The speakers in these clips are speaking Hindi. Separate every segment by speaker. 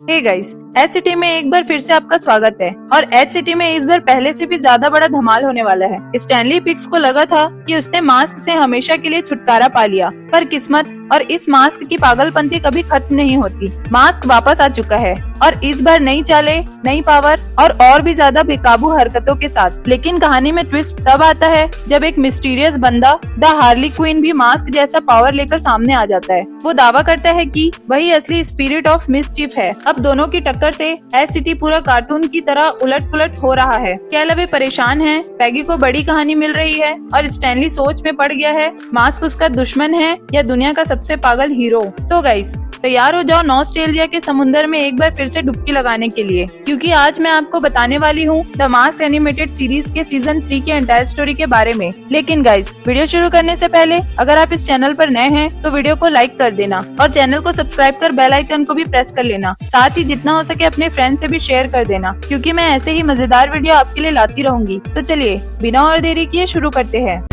Speaker 1: हे गाइस, एच सिटी में एक बार फिर से आपका स्वागत है। और एच सिटी में इस बार पहले से भी ज्यादा बड़ा धमाल होने वाला है। स्टैनली पिक्स को लगा था कि उसने मास्क से हमेशा के लिए छुटकारा पा लिया, पर किस्मत और इस मास्क की पागलपंती कभी खत्म नहीं होती। मास्क वापस आ चुका है और इस बार नई चालें, नई पावर और भी ज्यादा बेकाबू हरकतों के साथ। लेकिन कहानी में ट्विस्ट तब आता है जब एक मिस्टीरियस बंदा द हार्ली क्वीन भी मास्क जैसा पावर लेकर सामने आ जाता है। वो दावा करता है कि वही असली स्पिरिट ऑफ मिसचिफ है। अब दोनों की टक्कर से एच सिटी पूरा कार्टून की तरह उलट पुलट हो रहा है। कैलवे परेशान है, पैगी को बड़ी कहानी मिल रही है और स्टैनली सोच में पड़ गया है, मास्क उसका दुश्मन है या दुनिया का सबसे पागल हीरो। तो गाइस, तैयार हो जाओ नॉस्टैल्जिया के समुंदर में एक बार फिर से डुबकी लगाने के लिए, क्योंकि आज मैं आपको बताने वाली हूँ द मास्क एनिमेटेड सीरीज के सीजन 3 के एंटायर स्टोरी के बारे में। लेकिन गाइस, वीडियो शुरू करने से पहले अगर आप इस चैनल पर नए हैं तो वीडियो को लाइक कर देना और चैनल को सब्सक्राइब कर बेल आइकन को भी प्रेस कर लेना। साथ ही जितना हो सके अपने फ्रेंड से भी शेयर कर देना, क्योंकि मैं ऐसे ही मजेदार वीडियो आपके लिए लाती रहूंगी। तो चलिए बिना और देरी किए शुरू करते हैं।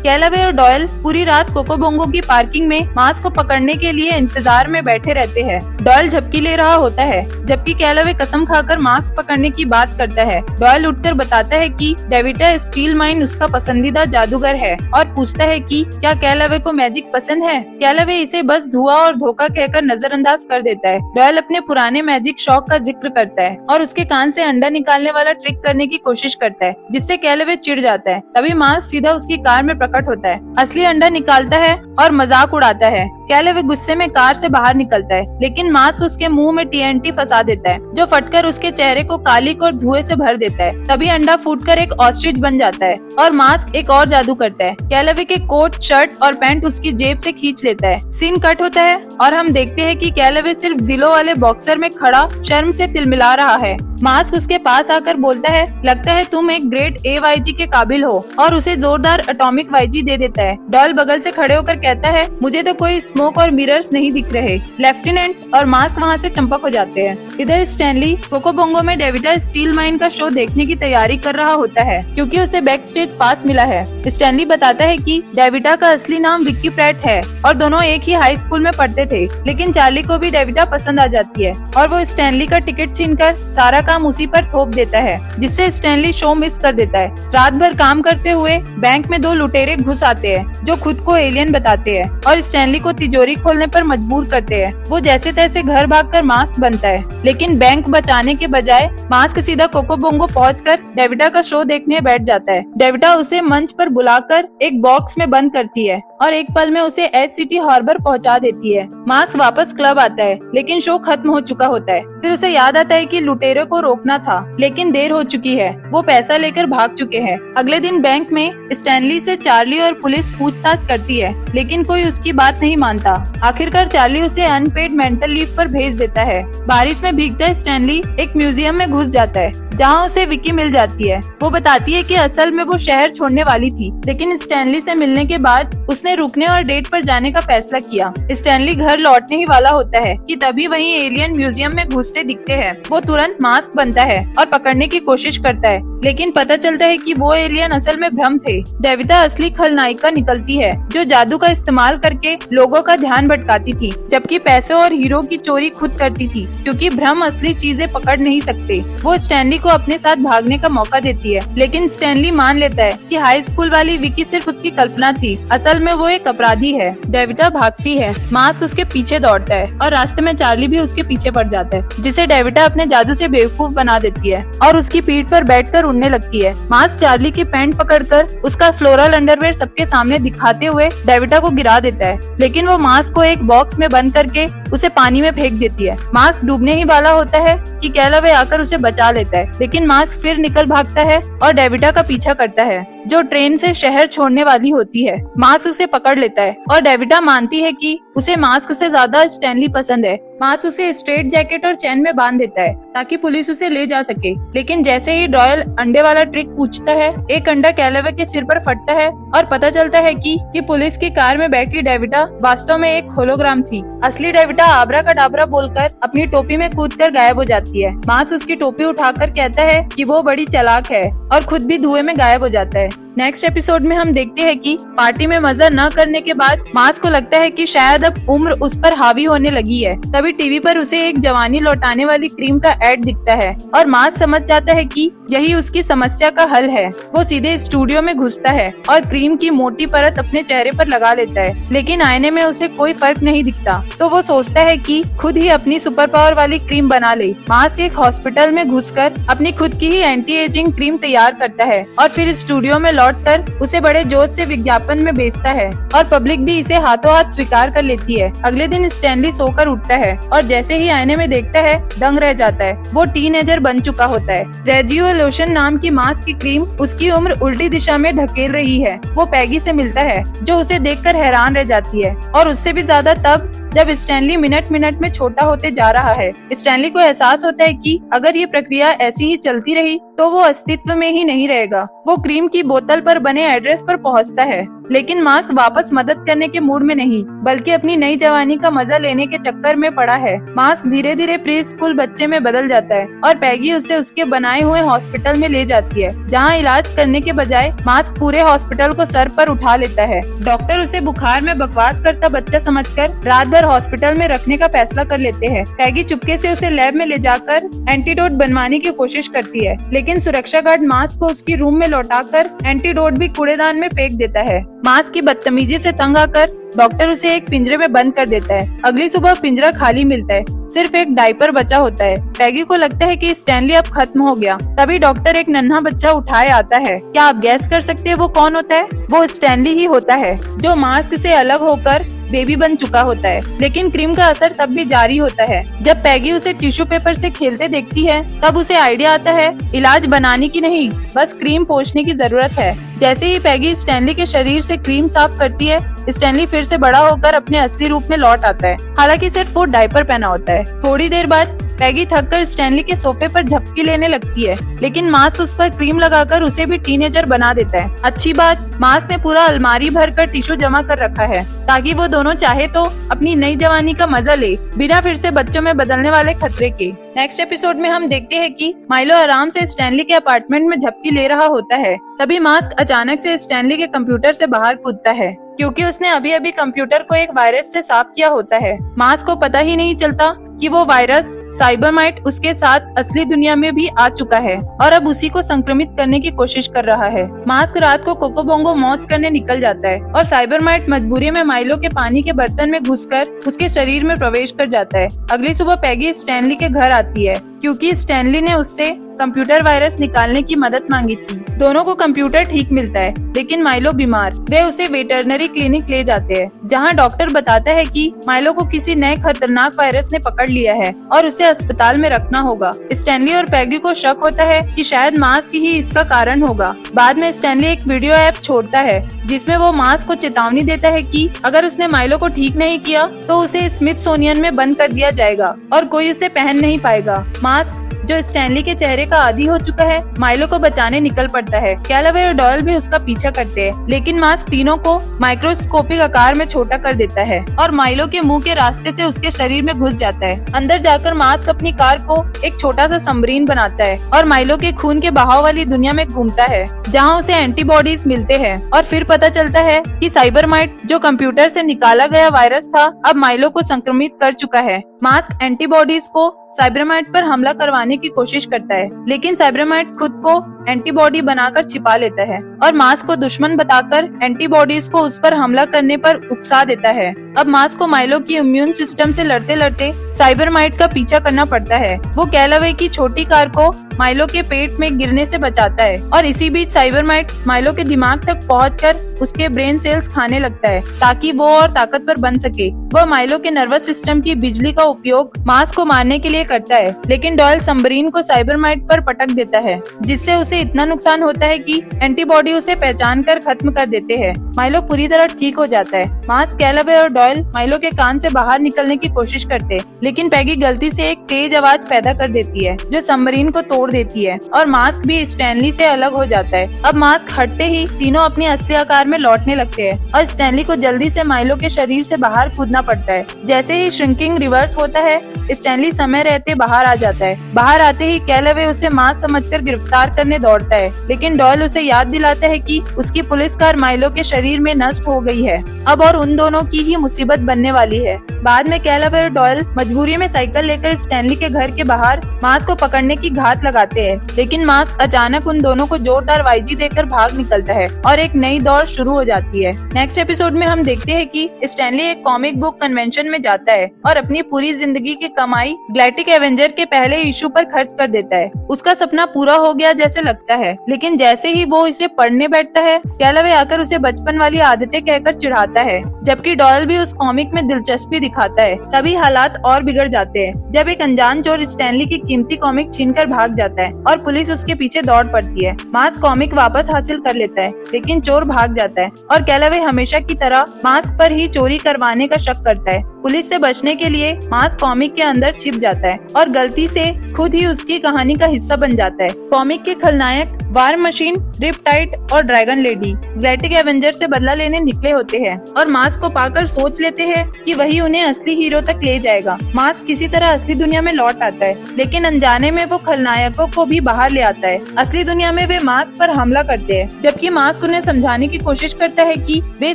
Speaker 1: कैलवे और डॉयल पूरी रात कोकोबोंगो की पार्किंग में मास्क को पकड़ने के लिए इंतजार में बैठे रहते हैं। डॉयल झपकी ले रहा होता है, जबकि कैलवे कसम खाकर मास्क पकड़ने की बात करता है। डॉयल उठकर बताता है कि डेविटा स्टील माइन उसका पसंदीदा जादूगर है और पूछता है कि क्या कैलवे को मैजिक पसंद है। कैलवे इसे बस धुआं और धोखा कहकर नजरअंदाज कर देता है। डॉयल अपने पुराने मैजिक शौक का जिक्र करता है और उसके कान से अंडा निकालने वाला ट्रिक करने की कोशिश करता है, जिससे कैलवे चिढ़ जाता है। तभी मास्क सीधा उसकी कार में प्रकट होता है, असली अंडा निकालता है और मजाक उड़ाता है। कैलवे गुस्से में कार से बाहर निकलता है, लेकिन मास्क उसके मुंह में टीएनटी फंसा देता है, जो फटकर उसके चेहरे को कालिक और धुएं से भर देता है। तभी अंडा फूटकर एक ऑस्ट्रिच बन जाता है और मास्क एक और जादू करता है। कैलवे के कोट, शर्ट और पैंट उसकी जेब से खींच लेता है। सीन कट होता है और हम देखते हैं कि कैलवे सिर्फ दिलों वाले बॉक्सर में खड़ा शर्म से तिलमिला रहा है। मास्क उसके पास आकर बोलता है, लगता है तुम एक ग्रेट AYG के काबिल हो, और उसे जोरदार एटॉमिक YG दे देता है। डॉयल बगल से खड़े होकर कहता है, मुझे तो कोई स्मोक और मिरर्स नहीं दिख रहे। लेफ्टिनेंट और मास्क वहाँ से चंपक हो जाते हैं। इधर स्टैनली कोकोबोंगो में डेविटा स्टील माइन का शो देखने की तैयारी कर रहा होता है, क्योंकि उसे बैक स्टेज पास मिला है। स्टैनली बताता है कि डेविटा का असली नाम विक्की प्रैट है और दोनों एक ही हाई स्कूल में पढ़ते थे। लेकिन चार्ली को भी डेविटा पसंद आ जाती है और वो स्टैनली का टिकट छीनकर सारा काम उसी पर थोप देता है, जिससे स्टैनली शो मिस कर देता है। रात भर काम करते हुए बैंक में दो लुटेरे घुस आते हैं, जो खुद को एलियन बताते हैं और स्टैनली को तिजोरी खोलने पर मजबूर करते हैं। वो जैसे तैसे घर भागकर मास्क बनता है, लेकिन बैंक बचाने के बजाय मास्क सीधा कोकोबोंगो पहुंचकर डेविटा का शो देखने बैठ जाता है। डेविटा उसे मंच पर बुलाकर एक बॉक्स में बंद करती है और एक पल में उसे एच सिटी हार्बर पहुंचा देती है। मास्क वापस क्लब आता है, लेकिन शो खत्म हो चुका होता है। फिर उसे याद आता है कि लुटेरों को रोकना था, लेकिन देर हो चुकी है। वो पैसा लेकर भाग चुके हैं। अगले दिन बैंक में स्टैनली से चार्ली और पुलिस पूछताछ करती है, लेकिन कोई उसकी बात नहीं मानता। आखिरकार चार्ली उसे अनपेड मेंटल लीव पर भेज देता है। बारिश में भीगता स्टैनली एक म्यूजियम में घुस जाता है, जहाँ उसे विक्की मिल जाती है। वो बताती है कि असल में वो शहर छोड़ने वाली थी, लेकिन स्टैनली से मिलने के बाद उसने रुकने और डेट पर जाने का फैसला किया। स्टैनली घर लौटने ही वाला होता है कि तभी वहीं एलियन म्यूजियम में घुसते दिखते हैं। वो तुरंत मास्क बनता है और पकड़ने की कोशिश करता है, लेकिन पता चलता है कि वो एलियन असल में भ्रम थे। डेविटा असली खलनायिका निकलती है, जो जादू का इस्तेमाल करके लोगों का ध्यान भटकाती थी, जबकि पैसों और हीरो की चोरी खुद करती थी, क्योंकि भ्रम असली चीजें पकड़ नहीं सकते। वो स्टैनली को अपने साथ भागने का मौका देती है, लेकिन स्टैनली मान लेता है कि हाई स्कूल वाली विक्की सिर्फ उसकी कल्पना थी, असल में वो एक अपराधी है। डेविटा भागती है, मास्क उसके पीछे दौड़ता है और रास्ते में चार्ली भी उसके पीछे पड़ जाता है, जिसे डेविटा अपने जादू से बेवकूफ बना देती है और उसकी पीठ पर बैठकर उड़ने लगती है। मास्क चार्ली की पैंट पकड़कर उसका फ्लोरल अंडरवेयर सबके सामने दिखाते हुए डेविटा को गिरा देता है, लेकिन वो मास्क को एक बॉक्स में बंद करके उसे पानी में फेंक देती है। मास्क डूबने ही वाला होता है कि कैलवे आकर उसे बचा लेता है, लेकिन मास्क फिर निकल भागता है और डेविटा का पीछा करता है, जो ट्रेन से शहर छोड़ने वाली होती है। मास्क उसे पकड़ लेता है और डेविटा मानती है कि उसे मास्क से ज्यादा स्टैनली पसंद है। मास्क उसे स्ट्रेट जैकेट और चैन में बांध देता है ताकि पुलिस उसे ले जा सके, लेकिन जैसे ही डॉयल अंडे वाला ट्रिक पूछता है, एक अंडा कैलवे के सिर पर फटता है और पता चलता है कि पुलिस की कार में बैठी डेविटा वास्तव में एक होलोग्राम थी। असली डेविटा आबरा का डाबरा बोलकर अपनी टोपी में कूदकर गायब हो जाती है। मास्क उसकी टोपी उठाकर कहता है कि वो बड़ी चालाक है और खुद भी धुएं में गायब हो जाता है। नेक्स्ट एपिसोड में हम देखते हैं कि पार्टी में मजा न करने के बाद मास्क को लगता है कि शायद अब उम्र उस पर हावी होने लगी है। तभी टीवी पर उसे एक जवानी लौटाने वाली क्रीम का एड दिखता है और मास्क समझ जाता है कि यही उसकी समस्या का हल है। वो सीधे स्टूडियो में घुसता है और क्रीम की मोटी परत अपने चेहरे पर लगा लेता है, लेकिन आईने में उसे कोई फर्क नहीं दिखता। तो वो सोचता है कि खुद ही अपनी सुपर पावर वाली क्रीम बना ले। मास्क एक हॉस्पिटल में घुसकर अपनी खुद की ही एंटी एजिंग क्रीम तैयार करता है और फिर स्टूडियो में लौटकर उसे बड़े जोश से विज्ञापन में बेचता है और पब्लिक भी इसे हाथों हाथ स्वीकार कर लेती है। अगले दिन स्टैनली सोकर उठता है और जैसे ही आईने में देखता है दंग रह जाता है। वो टीनेजर बन चुका होता है। रेजुलोशन नाम की मास्क की क्रीम उसकी उम्र उल्टी दिशा में ढकेल रही है। वो पैगी से मिलता है जो उसे देखकर हैरान रह जाती है और उससे भी ज्यादा तब जब स्टैनली मिनट मिनट में छोटा होते जा रहा है। स्टैनली को एहसास होता है कि अगर ये प्रक्रिया ऐसी ही चलती रही तो वो अस्तित्व में ही नहीं रहेगा। वो क्रीम की बोतल पर बने एड्रेस पर पहुंचता है, लेकिन मास्क वापस मदद करने के मूड में नहीं बल्कि अपनी नई जवानी का मजा लेने के चक्कर में पड़ा है। मास्क धीरे धीरे प्री स्कूल बच्चे में बदल जाता है और पैगी उसे उसके बनाए हुए हॉस्पिटल में ले जाती है, जहाँ इलाज करने के बजाय मास्क पूरे हॉस्पिटल को सर पर उठा लेता है। डॉक्टर उसे बुखार में बकवास करता बच्चा समझकर रात भर हॉस्पिटल में रखने का फैसला कर लेते हैं। पैगी चुपके से उसे लैब में ले जाकर एंटीडोट बनवाने की कोशिश करती है, लेकिन सुरक्षा गार्ड मास्क को उसकी रूम में लौटाकर एंटीडोट भी कूड़ेदान में फेंक देता है। मास्क की बदतमीजी से तंग आकर डॉक्टर उसे एक पिंजरे में बंद कर देता है। अगली सुबह पिंजरा खाली मिलता है, सिर्फ एक डायपर बचा होता है। पैगी को लगता है कि स्टैनली अब खत्म हो गया। तभी डॉक्टर एक नन्हा बच्चा उठाए आता है। क्या आप गैस कर सकते हैं वो कौन होता है? वो स्टैनली ही होता है, जो मास्क से अलग होकर बेबी बन चुका होता है। लेकिन क्रीम का असर तब भी जारी होता है। जब पैगी उसे टिश्यू पेपर से खेलते देखती है तब उसे आइडिया आता है इलाज बनाने की नहीं, बस क्रीम पोंछने की जरूरत है। जैसे ही पैगी स्टैनली के शरीर से क्रीम साफ करती है, स्टैनली फिर से बड़ा होकर अपने असली रूप में लौट आता है। हालांकि सिर्फ वो डायपर पहना होता है। थोड़ी देर बाद पैगी थककर स्टैनली के सोफे पर झपकी लेने लगती है, लेकिन मास्क उस पर क्रीम लगाकर उसे भी टीनेजर बना देता है। अच्छी बात, मास्क ने पूरा अलमारी भर कर टिश्यू जमा कर रखा है ताकि वो दोनों चाहे तो अपनी नई जवानी का मजा ले, बिना फिर से बच्चों में बदलने वाले खतरे के। नेक्स्ट एपिसोड में हम देखते हैं कि माइलो आराम से स्टैनली के अपार्टमेंट में झपकी ले रहा होता है। तभी मास्क अचानक से स्टैनली के कंप्यूटर से बाहर कूदता है, क्योंकि उसने अभी अभी कंप्यूटर को एक वायरस से साफ किया होता है। मास्क को पता ही नहीं चलता कि वो वायरस साइबरमाइट उसके साथ असली दुनिया में भी आ चुका है और अब उसी को संक्रमित करने की कोशिश कर रहा है। मास्क रात को कोको बोंगो मौज करने निकल जाता है और साइबरमाइट मजबूरी में माइलो के पानी के बर्तन में घुसकर उसके शरीर में प्रवेश कर जाता है। अगली सुबह पैगी स्टैनली के घर आती है, क्योंकि स्टैनली ने उससे कंप्यूटर वायरस निकालने की मदद मांगी थी। दोनों को कंप्यूटर ठीक मिलता है, लेकिन माइलो बीमार। वे उसे वेटरनरी क्लिनिक ले जाते हैं, जहां डॉक्टर बताता है कि माइलो को किसी नए खतरनाक वायरस ने पकड़ लिया है और उसे अस्पताल में रखना होगा। स्टैनली और पैगी को शक होता है कि शायद मास्क ही इसका कारण होगा। बाद में स्टैनली एक वीडियो ऐप छोड़ता है जिसमें वो मास्क को चेतावनी देता है कि अगर उसने माइलो को ठीक नहीं किया तो उसे स्मिथसोनियन में बंद कर दिया जाएगा और कोई उसे पहन नहीं पाएगा। मास्क, जो स्टैनली के चेहरे का आदी हो चुका है, माइलो को बचाने निकल पड़ता है। कैलावे और डॉयल भी उसका पीछा करते हैं, लेकिन मास्क तीनों को माइक्रोस्कोपिक आकार में छोटा कर देता है और माइलो के मुंह के रास्ते से उसके शरीर में घुस जाता है। अंदर जाकर मास्क अपनी कार को एक छोटा सा सबमरीन बनाता है और माइलो के खून के बहाव वाली दुनिया में घूमता है, जहाँ उसे एंटीबॉडीज मिलते हैं। और फिर पता चलता है कि साइबरमाइट, जो कंप्यूटर से निकाला गया वायरस था, अब माइलो को संक्रमित कर चुका है। मास्क एंटीबॉडीज को साइबरमाइट पर हमला करवाने की कोशिश करता है, लेकिन साइबरमाइट खुद को एंटीबॉडी बनाकर छिपा लेता है और मास्क को दुश्मन बताकर एंटीबॉडीज को उस पर हमला करने पर उकसा देता है। अब मास्क को माइलो की इम्यून सिस्टम से लड़ते लड़ते साइबरमाइट का पीछा करना पड़ता है। वो कैलावे की छोटी कार को माइलो के पेट में गिरने से बचाता है और इसी बीच साइबरमाइट माइलो के दिमाग तक पहुंचकर उसके ब्रेन सेल्स खाने लगता है ताकि वो और ताकतवर बन सके। वह माइलो के नर्वस सिस्टम की बिजली का उपयोग मास्क को मारने के लिए करता है, लेकिन डॉयल सबमरीन को साइबरमाइट पर पटक देता है, जिससे उसे इतना नुकसान होता है कि एंटीबॉडी उसे पहचान कर खत्म कर देते हैं। माइलो पूरी तरह ठीक हो जाता है। मास्क, कैलावे और डॉयल माइलो के कान से बाहर निकलने की कोशिश करते हैं, लेकिन पैगी गलती से एक तेज आवाज पैदा कर देती है जो सबमरीन को तोड़ देती है और मास्क भी स्टैनली से अलग हो जाता है। अब मास्क हटते ही तीनों अपनी असली आकार में लौटने लगते हैं और स्टैनली को जल्दी से माइलो के शरीर से बाहर कूदना पड़ता है। जैसे ही श्रिंकिंग रिवर्स होता है, स्टैनली समय रहते बाहर आ जाता है। बाहर आते ही कैलवे उसे मां समझकर गिरफ्तार करने दौड़ता है, लेकिन डॉयल उसे याद दिलाता है कि उसकी पुलिस कार माइलो के शरीर में नष्ट हो गई है अब और उन दोनों की ही मुसीबत बनने वाली है। बाद में कैलवे और डॉयल मजबूरी में साइकिल लेकर स्टैनली के घर के बाहर मास को पकड़ने की घात लगाते हैं, लेकिन मास अचानक उन दोनों को जोरदार वाईजी देकर भाग निकलता है और एक नई दौड़ शुरू हो जाती है। नेक्स्ट एपिसोड में हम देखते हैं कि स्टैनली एक कॉमिक बुक कन्वेंशन में जाता है और अपनी पूरी जिंदगी की कमाई गैलेक्टिक एवेंजर के पहले इशू पर खर्च कर देता है। उसका सपना पूरा हो गया जैसे लगता है, लेकिन जैसे ही वो इसे पढ़ने बैठता है, कैलवे आकर उसे बचपन वाली आदतें कहकर चिढ़ाता है, जबकि डॉयल भी उस कॉमिक में दिलचस्पी दिखाता है। तभी हालात और बिगड़ जाते हैं जब एक अनजान चोर स्टैनली की कीमती कॉमिक छीनकर भाग जाता है और पुलिस उसके पीछे दौड़ पड़ती है। मास कॉमिक वापस हासिल कर लेता है, लेकिन चोर भाग जाता है और कैलवे हमेशा की तरह मास्क पर ही चोरी करवाने का शक करता है। पुलिस से बचने के लिए मास कॉमिक के अंदर छिप जाता है और गलती से खुद ही उसकी कहानी का हिस्सा बन जाता है। कॉमिक के खलनायक वार मशीन, रिपटाइड और ड्रैगन लेडी गैलेक्टिक एवेंजर से बदला लेने निकले होते हैं और मास्क को पाकर सोच लेते हैं कि वही उन्हें असली हीरो तक ले जाएगा। मास्क किसी तरह असली दुनिया में लौट आता है, लेकिन अनजाने में वो खलनायकों को भी बाहर ले आता है। असली दुनिया में वे मास्क पर हमला करते हैं, जबकि मास्क उन्हें समझाने की कोशिश करता है कि वे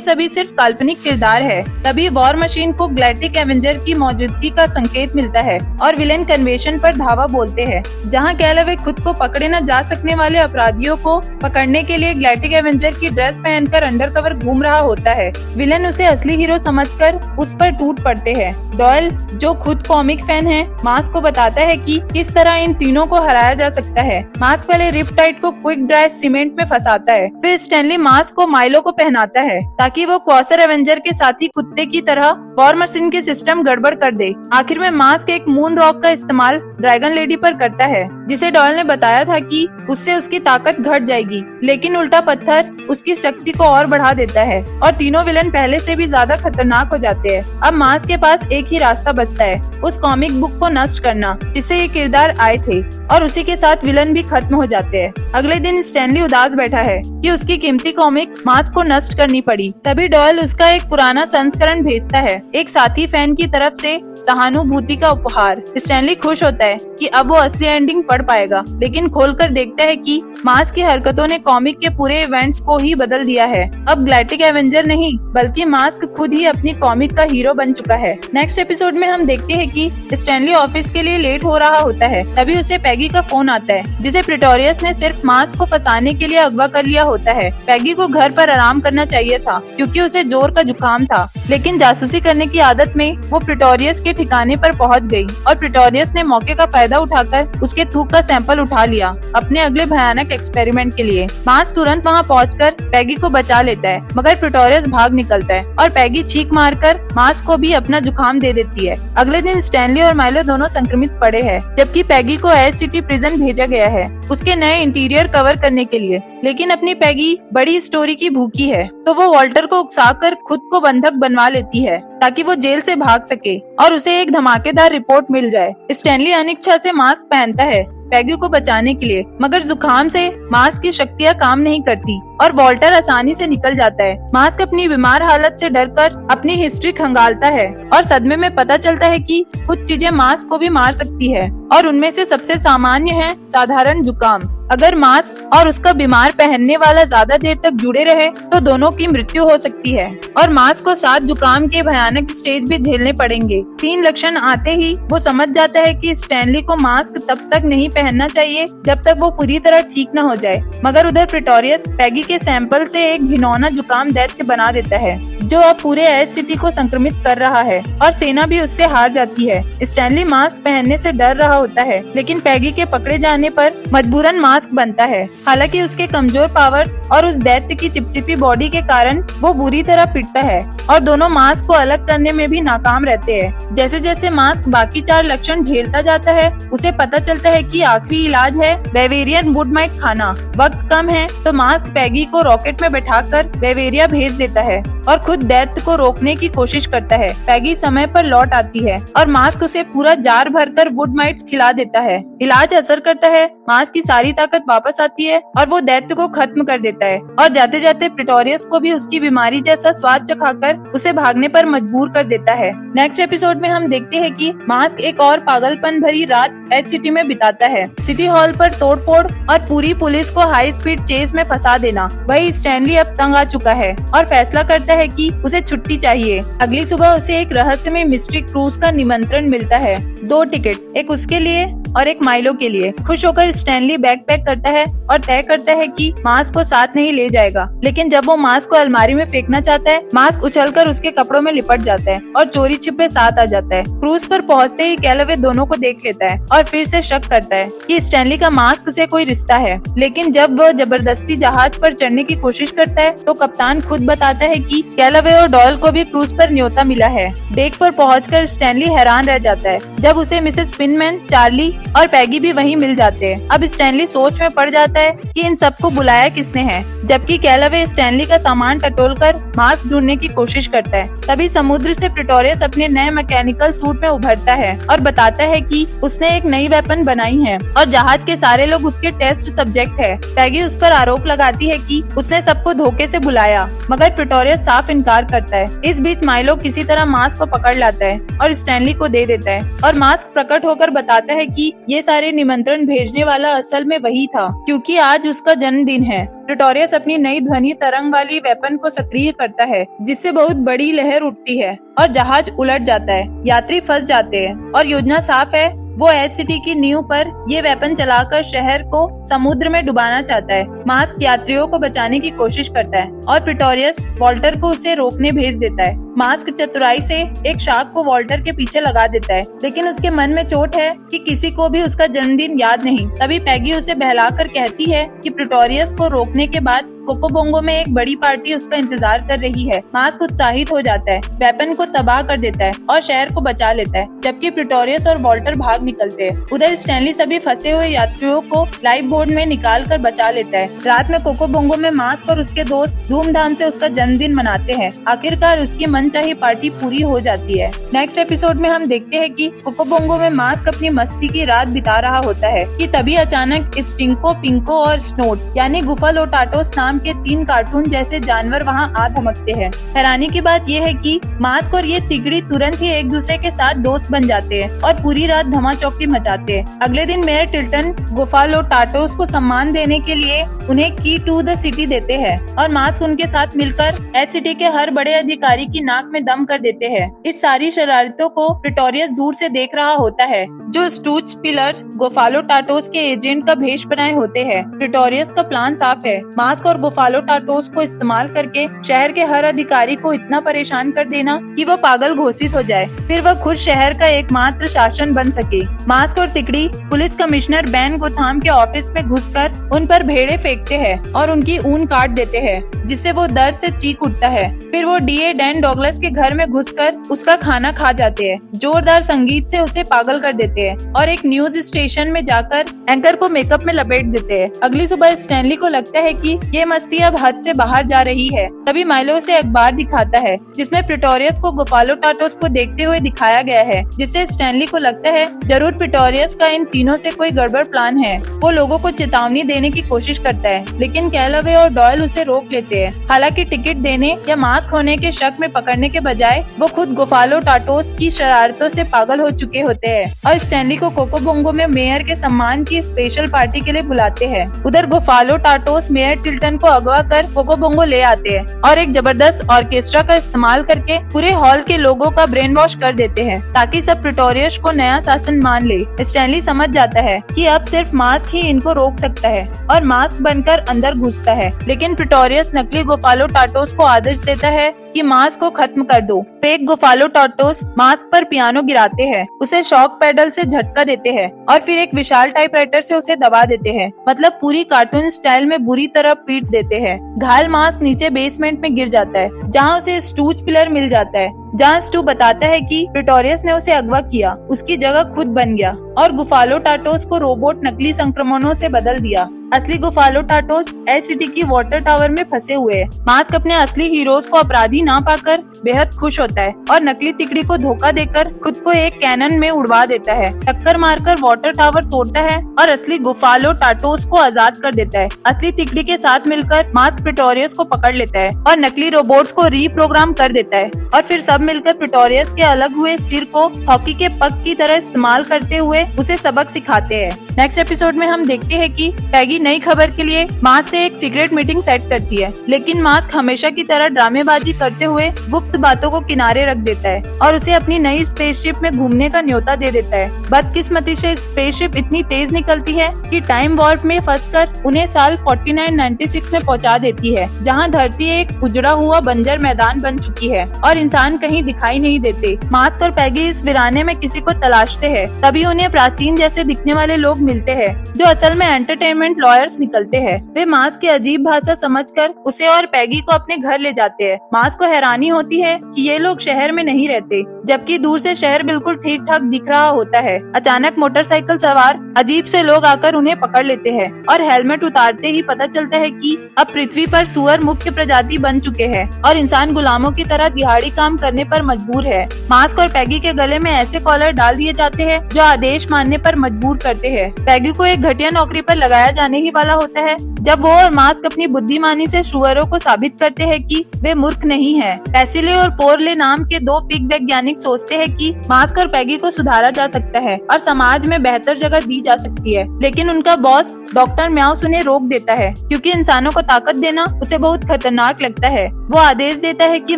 Speaker 1: सभी सिर्फ काल्पनिक किरदार है। तभी वॉर मशीन को गैलेक्टिक एवेंजर की मौजूदगी का संकेत मिलता है और विलेन कन्वेंशन पर धावा बोलते हैं, जहाँ कैलवे खुद को पकड़े न जा सकने वाले अपराधियों को पकड़ने के लिए गैलेक्टिक एवेंजर की ड्रेस पहनकर अंडरकवर घूम रहा होता है। विलेन उसे असली हीरो समझकर उस पर टूट पड़ते हैं। डॉयल, जो खुद कॉमिक फैन है, मास्क को बताता है कि किस तरह इन तीनों को हराया जा सकता है। मास्क पहले रिपटाइड को क्विक ड्राई सीमेंट में फंसाता है, फिर स्टैनली मास्क को माइलो को पहनाता है ताकि वो क्वासर एवेंजर के साथी कुत्ते की तरह वॉर मशीन के सिस्टम गड़बड़ कर दे। आखिर में मास्क एक मून रॉक का इस्तेमाल ड्रैगन लेडी पर करता है, जिसे डॉयल ने बताया था कि उससे उसकी ताकत घट जाएगी, लेकिन उल्टा पत्थर उसकी शक्ति को और बढ़ा देता है और तीनों विलन पहले से भी ज्यादा खतरनाक हो जाते हैं। अब मास्क के पास एक ही रास्ता बचता है, उस कॉमिक बुक को नष्ट करना जिससे ये किरदार आए थे, और उसी के साथ विलन भी खत्म हो जाते हैं। अगले दिन स्टैनली उदास बैठा है कि उसकी कीमती कॉमिक मास्क को नष्ट करनी पड़ी। तभी डॉयल उसका एक पुराना संस्करण भेजता है, एक साथी फैन की तरफ से सहानुभूति का उपहार। स्टैनली खुश होता है कि अब वो असली एंडिंग पढ़ पाएगा, लेकिन खोलकर देखता है कि मास्क की हरकतों ने कॉमिक के पूरे इवेंट्स को ही बदल दिया है। अब गैलेक्टिक एवेंजर नहीं, बल्कि मास्क खुद ही अपनी कॉमिक का हीरो बन चुका है। नेक्स्ट एपिसोड में हम देखते हैं कि स्टैनली ऑफिस के लिए लेट हो रहा होता है। तभी उसे पैगी का फोन आता है, जिसे प्रिटोरियस ने सिर्फ मास्क को फंसाने के लिए अगवा कर लिया होता है। पैगी को घर पर आराम करना चाहिए था क्योंकि उसे जोर का जुकाम था, लेकिन जासूसी करने की आदत में वो प्रिटोरियस के ठिकाने पर पहुंच गई और प्रिटोरियस ने मौके का फायदा उठाकर उसके थूक का सैंपल उठा लिया अपने अगले भयानक एक्सपेरिमेंट के लिए। मास्क तुरंत वहां पहुंचकर पैगी को बचा लेता है, मगर प्रिटोरियस भाग निकलता है और पैगी चीख मारकर मास्क को भी अपना जुकाम दे देती है। अगले दिन स्टैनली और माइलो दोनों संक्रमित पड़े हैं, जबकि पैगी को एस सिटी प्रिजन भेजा गया है उसके नए इंटीरियर कवर करने के लिए। लेकिन अपनी पैगी बड़ी स्टोरी की भूखी है, तो वो वॉल्टर को उकसाकर खुद को बंधक बनवा लेती है ताकि वो जेल से भाग सके और उसे एक धमाकेदार रिपोर्ट मिल जाए। स्टैनली अनिच्छा से मास्क पहनता है पैगी को बचाने के लिए, मगर जुकाम से मास्क की शक्तियाँ काम नहीं करती और वॉल्टर आसानी से निकल जाता है। मास्क अपनी बीमार हालत से डरकर अपनी हिस्ट्री खंगालता है और सदमे में पता चलता है कि कुछ चीजें मास्क को भी मार सकती है और उनमें से सबसे सामान्य है साधारण जुकाम। अगर मास्क और उसका बीमार पहनने वाला ज्यादा देर तक जुड़े रहे तो दोनों की मृत्यु हो सकती है और मास्क को 7 जुकाम के भयानक स्टेज भी झेलने पड़ेंगे। 3 लक्षण आते ही वो समझ जाता है कि स्टैनली को मास्क तब तक नहीं पहनना चाहिए जब तक वो पूरी तरह ठीक न हो जाए। मगर उधर प्रिटोरियस पैगी के सैंपल से एक घिनौना जुकाम दैत्य बना देता है, जो अब पूरे एज सिटी को संक्रमित कर रहा है और सेना भी उससे हार जाती है। स्टैनली मास्क पहनने से डर रहा होता है, लेकिन पैगी के पकड़े जाने पर मजबूरन मास्क बनता है। हालांकि उसके कमजोर पावर्स और उस दैत्य की चिपचिपी बॉडी के कारण वो बुरी तरह पिटता है और दोनों मास्क को अलग करने में भी नाकाम रहते हैं। जैसे जैसे मास्क बाकी 4 लक्षण झेलता जाता है, उसे पता चलता है कि आखिरी इलाज है बेवेरियन वुडमाइट खाना। वक्त कम है तो मास्क पैगी को रॉकेट में बैठाकर बेवेरिया भेज देता है और खुद दैत्य को रोकने की कोशिश करता है। पैगी समय पर लौट आती है और मास्क उसे पूरा जार भरकर वुडमाइट्स खिला देता है। इलाज असर करता है मास्क की सारी ताकत वापस आती है और वो दैत्य को खत्म कर देता है और जाते जाते प्रिटोरियस को भी उसकी बीमारी जैसा स्वाद चखाकर उसे भागने पर मजबूर कर देता है। नेक्स्ट एपिसोड में हम देखते हैं कि मास्क एक और पागलपन भरी रात एच सिटी में बिताता है। सिटी हॉल पर तोड़फोड़ और पूरी पुलिस को हाई स्पीड चेस में फंसा देना। वही स्टैनली अब तंग आ चुका है और फैसला करता है कि उसे छुट्टी चाहिए। अगली सुबह उसे एक रहस्यमय मिस्ट्री क्रूज का निमंत्रण मिलता है। 2 टिकट, एक उसके लिए और एक माइलो के लिए। खुश होकर स्टैनली बैग पैक करता है और तय करता है कि मास्क को साथ नहीं ले जाएगा। लेकिन जब वो मास्क को अलमारी में फेंकना चाहता है, मास्क उछलकर उसके कपड़ों में लिपट जाता है और चोरी छिपे साथ आ जाता है। क्रूज पर पहुंचते ही कैलावे दोनों को देख लेता है और फिर से शक करता है कि स्टैनली का मास्क से कोई रिश्ता है। लेकिन जब वह जबरदस्ती जहाज पर चढ़ने की कोशिश करता है तो कप्तान खुद बताता है कि कैलावे और डॉयल को भी क्रूज पर न्योता मिला है। डेक पर पहुंचकर स्टैनली हैरान रह जाता है जब उसे मिसेस पिनमैन, चार्ली और पैगी भी वहीं मिल जाते हैं। अब स्टैनली सोच में पड़ जाता है कि इन सबको बुलाया किसने है, जबकि कैलावे स्टैनली का सामान टटोलकर मास्क ढूंढने की कोशिश करता है। तभी समुद्र से प्रिटोरियस अपने नए मैकेनिकल सूट में उभरता है और बताता है कि उसने एक नई वेपन बनाई है और जहाज के सारे लोग उसके टेस्ट सब्जेक्ट है। पैगी उस पर आरोप लगाती है कि उसने सबको धोखे से बुलाया, मगर प्रिटोरियस साफ इनकार करता है। इस बीच माइलो किसी तरह मास्क को पकड़ लाता है और स्टैनली को दे देता है और मास्क प्रकट होकर बताता है कि ये सारे निमंत्रण भेजने वाला असल में वही था, क्योंकि आज उसका जन्मदिन है। प्रिटोरियस अपनी नई ध्वनि तरंग वाली वेपन को सक्रिय करता है, जिससे बहुत बड़ी लहर उठती है और जहाज उलट जाता है। यात्री फंस जाते हैं और योजना साफ है, वो एच सिटी की नींव पर ये वेपन चलाकर शहर को समुद्र में डुबाना चाहता है। मास्क यात्रियों को बचाने की कोशिश करता है और प्रिटोरियस वॉल्टर को उसे रोकने भेज देता है। मास्क चतुराई से एक शार्क को वॉल्टर के पीछे लगा देता है, लेकिन उसके मन में चोट है कि किसी को भी उसका जन्मदिन याद नहीं। तभी पैगी उसे बहलाकर कहती है कि प्रिटोरियस को रोकने के बाद कोकोबोंगो में एक बड़ी पार्टी उसका इंतजार कर रही है। मास्क उत्साहित हो जाता है, वेपन को तबाह कर देता है और शहर को बचा लेता है, जबकि प्रिटोरियस और वॉल्टर भाग निकलते हैं। उधर स्टैनली सभी फंसे हुए यात्रियों को लाइफ बोट में निकाल कर बचा लेता है। रात में कोकोबोंगो में मास्क और उसके दोस्त धूमधाम से उसका जन्मदिन मनाते हैं। आखिरकार उसकी मनचाही पार्टी पूरी हो जाती है। नेक्स्ट एपिसोड में हम देखते हैं कि कोकोबोंगो में मास्क अपनी मस्ती की रात बिता रहा होता है कि तभी अचानक स्टिंको, पिंको और स्नोट यानी गुफालोटाटोस नाम के 3 कार्टून जैसे जानवर वहां आ धमकते हैं। हैरानी की बात यह है कि मास्क और ये तिगड़ी तुरंत ही एक दूसरे के साथ दोस्त बन जाते हैं और पूरी रात धमाचौकड़ी मचाते हैं। अगले दिन मेयर टिल्टन गुफालोटाटोस को सम्मान देने के लिए उन्हें की टू द सिटी देते हैं और मास्क उनके साथ मिलकर एच सिटी के हर बड़े अधिकारी की नाक में दम कर देते हैं। इस सारी शरारतों को प्रिटोरियस दूर से देख रहा होता है, जो स्टूच पिलर गुफालोटाटोस के एजेंट का भेष बनाए होते हैं। प्रिटोरियस का प्लान साफ है, मास्क और गुफालोटाटोस को इस्तेमाल करके शहर के हर अधिकारी को इतना परेशान कर देना कि वो पागल घोषित हो जाए, फिर वह खुद शहर का एकमात्र शासन बन सके। मास्क और तिकड़ी पुलिस कमिश्नर बैन गोथाम के ऑफिस में घुसकर उन पर भेड़े फेंकते हैं और उनकी ऊन काट देते हैं, जिससे वो दर्द से चीख उठता है। फिर वो डीए डैन डॉगलस के घर में घुसकर उसका खाना खा जाते हैं, जोरदार संगीत से उसे पागल कर देते हैं और एक न्यूज स्टेशन में जाकर एंकर को मेकअप में लपेट देते हैं। अगली सुबह स्टैनली को लगता है कि ये मस्ती अब हद से बाहर जा रही है। तभी माइलो उसे अखबार दिखाता है, जिसमें प्रिटोरियस को गुफालोटाटोस को देखते हुए दिखाया गया है, जिससे स्टैनली को लगता है जरूर प्रिटोरियस का इन तीनों से कोई गड़बड़ प्लान है। वो लोगों को चेतावनी देने की कोशिश करता है, लेकिन कैलावे और डॉयल उसे रोक लेते हैं। हालांकि टिकट देने या मास्क होने के शक में पकड़ने के बजाय वो खुद गुफालोटाटोस की शरारतों से पागल हो चुके होते हैं और स्टैनली को कोकोबोंगो में मेयर के सम्मान की स्पेशल पार्टी के लिए बुलाते हैं। उधर गुफालोटाटोस मेयर टिल्टन को अगवा कर कोकोबोंगो ले आते हैं और एक जबरदस्त ऑर्केस्ट्रा का इस्तेमाल करके पूरे हॉल के लोगों का ब्रेन वॉश कर देते हैं, ताकि सब प्रिटोरियस को नया शासन मान ले। स्टैनली समझ जाता है कि अब सिर्फ मास्क ही इनको रोक सकता है और मास्क बनकर अंदर घुसता है, लेकिन प्रिटोरियस नकली गुफालोटाटोस को आदेश देता है कि मास्क को खत्म कर दो। फेक गुफालोटाटोस मास्क पर पियानो गिराते हैं, उसे शॉक पैडल से झटका देते हैं और फिर एक विशाल टाइपराइटर से उसे दबा देते हैं, मतलब पूरी कार्टून स्टाइल में बुरी तरह पीट देते हैं। घायल मास्क नीचे बेसमेंट में गिर जाता है, जहां उसे स्टूच पिलर मिल जाता है, जहां स्टू बताता है कि प्रिटोरियस ने उसे अगवा किया, उसकी जगह खुद बन गया और गुफालोटाटोस को रोबोट नकली संक्रमणों से बदल दिया। असली गुफालोटाटोस एसिटी की वाटर टावर में फंसे हुए हैं। मास्क अपने असली हीरोज को अपराधी ना पाकर बेहद खुश होता है और नकली तिकड़ी को धोखा देकर खुद को एक कैनन में उड़वा देता है। टक्कर मारकर वाटर टावर तोड़ता है और असली गुफालोटाटोस को आजाद कर देता है। असली तिकड़ी के साथ मिलकर मास्क प्रिटोरियस को पकड़ लेता है और नकली रोबोट्स को रीप्रोग्राम कर देता है और फिर सब मिलकर प्रिटोरियस के अलग हुए सिर को हॉकी के पक की तरह इस्तेमाल करते हुए उसे सबक सिखाते हैं। नेक्स्ट एपिसोड में हम देखते हैं कि पैगी नई खबर के लिए मास्क से एक सीक्रेट मीटिंग सेट करती है, लेकिन मास्क हमेशा की तरह ड्रामेबाजी करते हुए गुप्त बातों को किनारे रख देता है और उसे अपनी नई स्पेसशिप में घूमने का न्योता दे देता है। बदकिस्मती से स्पेसशिप इतनी तेज निकलती है कि टाइम वॉर्प में फंसकर उन्हें साल 4996 में पहुंचा देती है, जहां धरती एक उजड़ा हुआ बंजर मैदान बन चुकी है और इंसान कहीं दिखाई नहीं देते। मास्क और पैगी इस वीराने में किसी को तलाशते हैं, तभी उन्हें प्राचीन जैसे दिखने वाले लोग मिलते हैं जो असल में एंटरटेनमेंट लॉयर्स निकलते हैं। वे मास्क की अजीब भाषा समझकर उसे और पैगी को अपने घर ले जाते हैं। मास्क को हैरानी होती है कि ये लोग शहर में नहीं रहते, जबकि दूर से शहर बिल्कुल ठीक ठाक दिख रहा होता है। अचानक मोटरसाइकिल सवार अजीब से लोग आकर उन्हें पकड़ लेते हैं और हेलमेट उतारते ही पता चलता है कि अब पृथ्वी पर सुअर मुख्य प्रजाति बन चुके हैं और इंसान गुलामों की तरह दिहाड़ी काम करने पर मजबूर है। मास्क और पैगी के गले में ऐसे कॉलर डाल दिए जाते हैं जो आदेश मानने पर मजबूर करते हैं। पैगी को एक घटिया नौकरी पर लगाया जाने ही वाला होता है जब वो और मास्क अपनी बुद्धिमानी से सुअरों को साबित करते हैं कि वे मूर्ख नहीं हैं। पैसिले और पोरले नाम के दो पिग वैज्ञानिक सोचते हैं कि मास्क और पैगी को सुधारा जा सकता है और समाज में बेहतर जगह दी जा सकती है, लेकिन उनका बॉस डॉक्टर म्याउस उन्हें रोक देता है क्योंकि इंसानों को ताकत देना उसे बहुत खतरनाक लगता है। वो आदेश देता है कि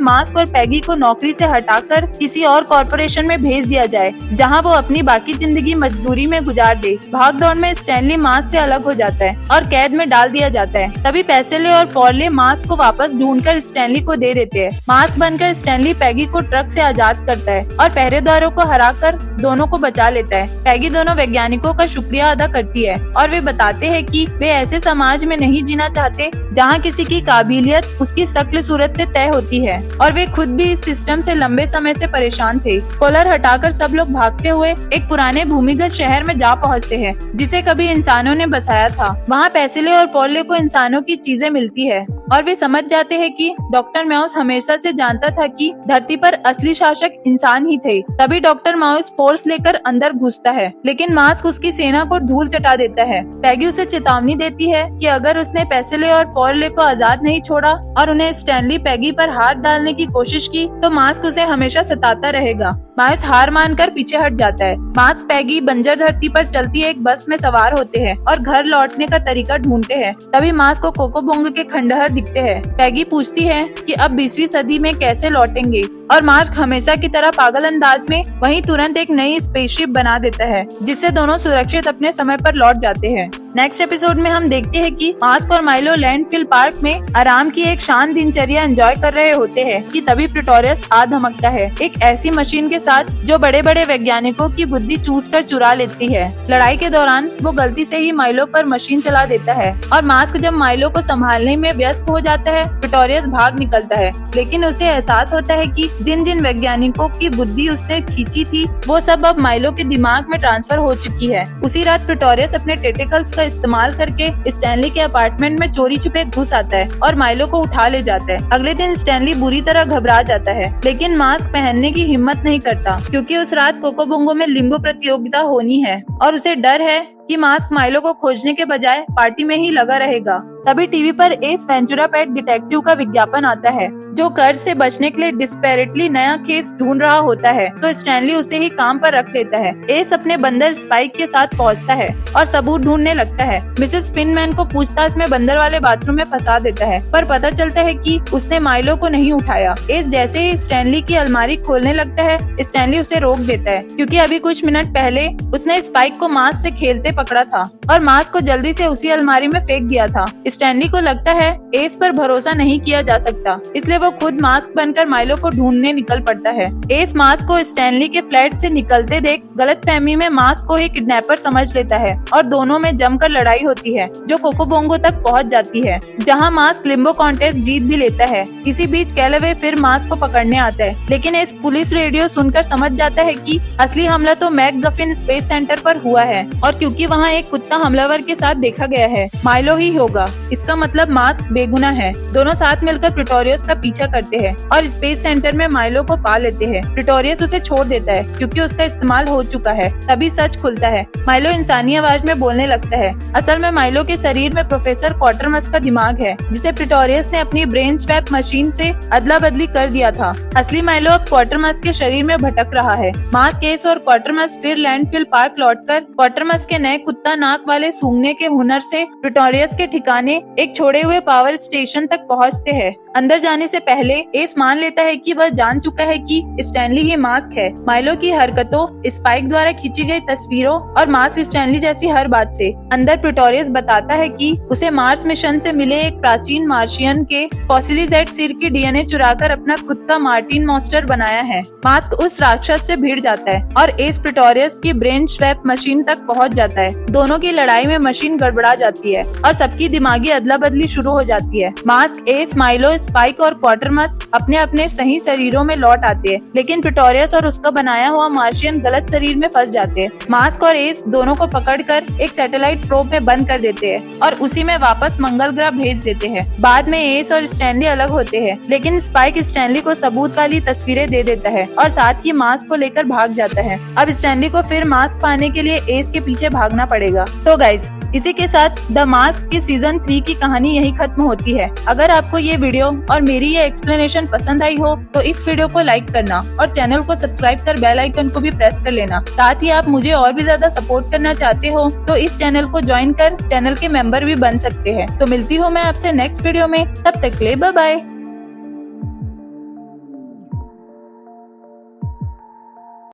Speaker 1: मास्क और पैगी को नौकरी से हटाकर किसी और कॉर्पोरेशन में भेज दिया जाए, जहां वो अपनी बाकी जिंदगी मजदूरी में गुजार दे। भागदौड़ में स्टैनली मास्क से अलग हो जाता है और कैद में डाल दिया जाता है। तभी पैसेले और पॉर्ले मास्क को वापस ढूंढकर स्टैनली को दे देते हैं। मास्क बनकर स्टैनली पैगी को ट्रक से आजाद करता है और पहरेदारों को हराकर दोनों को बचा लेता है। पैगी दोनों वैज्ञानिकों का शुक्रिया अदा करती है और वे बताते हैं कि वे ऐसे समाज में नहीं जीना चाहते जहां किसी की काबिलियत उसकी शक्ल सूरत से तय होती है, और वे खुद भी इस सिस्टम से लंबे समय से परेशान थे। कॉलर हटाकर सब लोग भागते हुए एक पुराने भूमिगत शहर में जा पहुंचते हैं जिसे कभी इंसानों ने बसाया था। वहां पैसिले और पॉर्ले को इंसानों की चीजें मिलती है और वे समझ जाते हैं कि डॉक्टर माउस हमेशा से जानता था कि धरती पर असली शासक इंसान ही थे। तभी डॉक्टर माउस फोर्स लेकर अंदर घुसता है, लेकिन मास्क उसकी सेना को धूल चटा देता है। पैगी उसे चेतावनी देती है कि अगर उसने पैसिले और पॉर्ले को आजाद नहीं छोड़ा और उन्हें स्टैनली पैगी पर हाथ डालने की कोशिश की तो मास्क उसे हमेशा सताता रहेगा। माउस हार मानकर पीछे हट जाता है। मास्क पैगी बंजर धरती पर चलती एक बस में सवार होते हैं और घर लौटने का तरीका ढूंढते हैं। तभी मास्क को कोकोबोंगो के खंडहर दिखते हैं। पैगी पूछती है कि अब 20वीं सदी में कैसे लौटेंगे और मास्क हमेशा की तरह पागल अंदाज में वहीं तुरंत एक नई स्पेसशिप बना देता है, जिससे दोनों सुरक्षित अपने समय पर लौट जाते हैं। नेक्स्ट एपिसोड में हम देखते हैं कि मास्क और माइलो लैंडफिल पार्क में आराम की एक शांत दिनचर्या एंजॉय कर रहे होते हैं कि तभी प्रिटोरियस आ धमकता है, एक ऐसी मशीन के साथ जो बड़े बड़े वैज्ञानिकों की बुद्धि चूस कर चुरा लेती है। लड़ाई के दौरान वो गलती से ही माइलो पर मशीन चला देता है और मास्क जब माइलो को संभालने में व्यस्त हो जाता है, प्रिटोरियस भाग निकलता है, लेकिन उसे एहसास होता है कि जिन जिन वैज्ञानिकों की बुद्धि उसने खींची थी वो सब अब माइलो के दिमाग में ट्रांसफर हो चुकी है। उसी रात प्रिटोरियस अपने टेंटेकल्स का इस्तेमाल करके स्टैनली के अपार्टमेंट में चोरी छुपे घुस आता है और माइलो को उठा ले जाता है। अगले दिन स्टैनली बुरी तरह घबरा जाता है, लेकिन मास्क पहनने की हिम्मत नहीं करता क्योंकि उस रात कोकोबोंगो में लिम्बो प्रतियोगिता होनी है और उसे डर है कि मास्क माइलो को खोजने के बजाय पार्टी में ही लगा रहेगा। तभी टीवी पर एस वेंचुरा पेट डिटेक्टिव का विज्ञापन आता है जो कर्ज से बचने के लिए डिस्पेरेटली नया केस ढूंढ रहा होता है, तो स्टैनली उसे ही काम पर रख लेता है। एस अपने बंदर स्पाइक के साथ पहुंचता है और सबूत ढूंढने लगता है। मिसेस स्पिनमैन को पूछताछ में बंदर वाले बाथरूम में फंसा देता है, पर पता चलता है कि उसने माइलो को नहीं उठाया। एस जैसे ही स्टैनली की अलमारी खोलने लगता है, स्टैनली उसे रोक देता है क्योंकि अभी कुछ मिनट पहले उसने स्पाइक को मास्क से खेलते पकड़ा था और मास्क को जल्दी से उसी अलमारी में फेंक दिया था। स्टैनली को लगता है एस पर भरोसा नहीं किया जा सकता, इसलिए वो खुद मास्क बनकर माइलो को ढूंढने निकल पड़ता है। एस मास्क को स्टैनली के फ्लैट से निकलते देख गलतफहमी में मास्क को ही किडनैपर समझ लेता है और दोनों में जमकर लड़ाई होती है जो कोकोबोंगो तक पहुंच जाती है, जहां मास्क लिम्बो कॉन्टेस्ट जीत भी लेता है। इसी बीच कैलवे फिर मास्क को पकड़ने आता है, लेकिन एस पुलिस रेडियो सुनकर समझ जाता है कि असली हमला तो मैकगफिन स्पेस सेंटर पर हुआ है और क्योंकि वहां एक कुत्ता हमलावर के साथ देखा गया है, माइलो ही होगा। इसका मतलब मास्क बेगुनाह है। दोनों साथ मिलकर प्रिटोरियस का पीछा करते हैं और स्पेस सेंटर में माइलो को पा लेते हैं। प्रिटोरियस उसे छोड़ देता है क्योंकि उसका इस्तेमाल हो चुका है। तभी सच खुलता है। माइलो इंसानी आवाज में बोलने लगता है। असल में माइलो के शरीर में प्रोफेसर क्वार्टरमस का दिमाग है, जिसे प्रिटोरियस ने अपनी ब्रेन स्वैप मशीन से अदला बदली कर दिया था। असली माइलो अब क्वार्टरमस के शरीर में भटक रहा है। मास्क, एस और क्वार्टरमस फिर लैंडफिल पार्क लौटकर क्वार्टरमस के नए कुत्ता नाक वाले सूंघने के हुनर से प्रिटोरियस के ठिकाने एक छोड़े हुए पावर स्टेशन तक पहुंचते हैं। अंदर जाने से पहले एस मान लेता है कि वह जान चुका है कि स्टैनली ही मास्क है। माइलो की हरकतों, स्पाइक द्वारा खींची गई तस्वीरों और मास्क स्टैनली जैसी हर बात से अंदर प्रिटोरियस बताता है कि उसे मार्स मिशन से मिले एक प्राचीन मार्शियन के फॉसिलिजेट सिर की डीएनए चुराकर अपना खुद का मार्टिन मॉन्स्टर बनाया है। मास्क उस राक्षस से भिड़ जाता है और एस प्रिटोरियस की ब्रेन स्वैप मशीन तक पहुंच जाता है। दोनों की लड़ाई में मशीन गड़बड़ा जाती है और सबकी दिमागी अदला बदली शुरू हो जाती है। मास्क, एस, माइलो, स्पाइक और क्वार्टरमस अपने अपने सही शरीरों में लौट आते हैं, लेकिन प्रिटोरियस और उसका बनाया हुआ मार्शियन गलत शरीर में फंस जाते हैं। मास्क और एस दोनों को पकड़कर एक सैटेलाइट प्रोब में बंद कर देते हैं और उसी में वापस मंगल ग्रह भेज देते हैं। बाद में एस और स्टैनली अलग होते हैं, लेकिन स्पाइक स्टैनली को सबूत वाली तस्वीरें दे देता है और साथ ही मास्क को लेकर भाग जाता है। अब स्टैनली को फिर मास्क पाने के लिए एस के पीछे भागना पड़ेगा। तो गाइज, इसी के साथ द मास्क की सीजन 3 की कहानी यही खत्म होती है। अगर आपको ये वीडियो और मेरी ये एक्सप्लेनेशन पसंद आई हो तो इस वीडियो को लाइक करना और चैनल को सब्सक्राइब कर बेल आइकन को भी प्रेस कर लेना। साथ ही आप मुझे और भी ज्यादा सपोर्ट करना चाहते हो तो इस चैनल को ज्वाइन कर चैनल के मेंबर भी बन सकते हैं। तो मिलती हूँ मैं आपसे नेक्स्ट वीडियो में, तब तक के लिए बाय बाय।